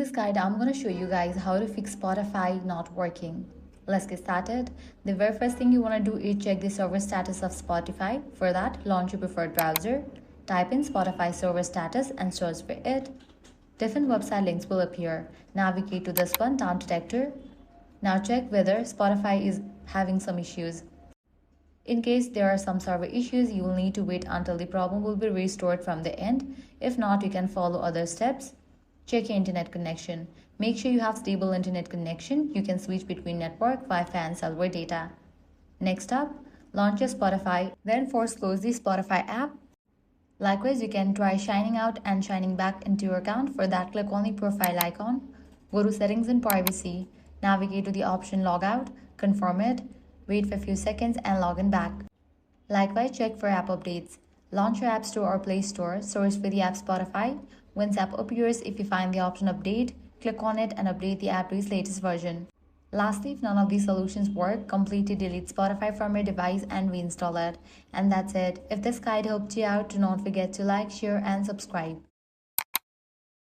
this guide, I'm going to show you guys how to fix Spotify not working. Let's get started. The very first thing you want to do is check the server status of Spotify. For that, launch your preferred browser, type in Spotify server status and search for it. Different website links will appear. Navigate to this one, Down Detector. Now check whether Spotify is having some issues. In case there are some server issues, you will need to wait until the problem will be restored from the end. If not, you can follow other steps. Check your internet connection. Make sure you have stable internet connection. You can switch between network, Wi-Fi and cellular data. Next up, launch your Spotify, then force close the Spotify app. Likewise, you can try signing out and signing back into your account. For that, click on the profile icon. Go to settings and privacy. Navigate to the option logout, confirm it, wait for a few seconds and log in back. Likewise, check for app updates. Launch your App Store or Play Store, search for the app Spotify. Once app appears, if you find the option update, click on it and update the app to its latest version. Lastly, if none of these solutions work, completely delete Spotify from your device and reinstall it. And that's it. If this guide helped you out, do not forget to like, share and subscribe.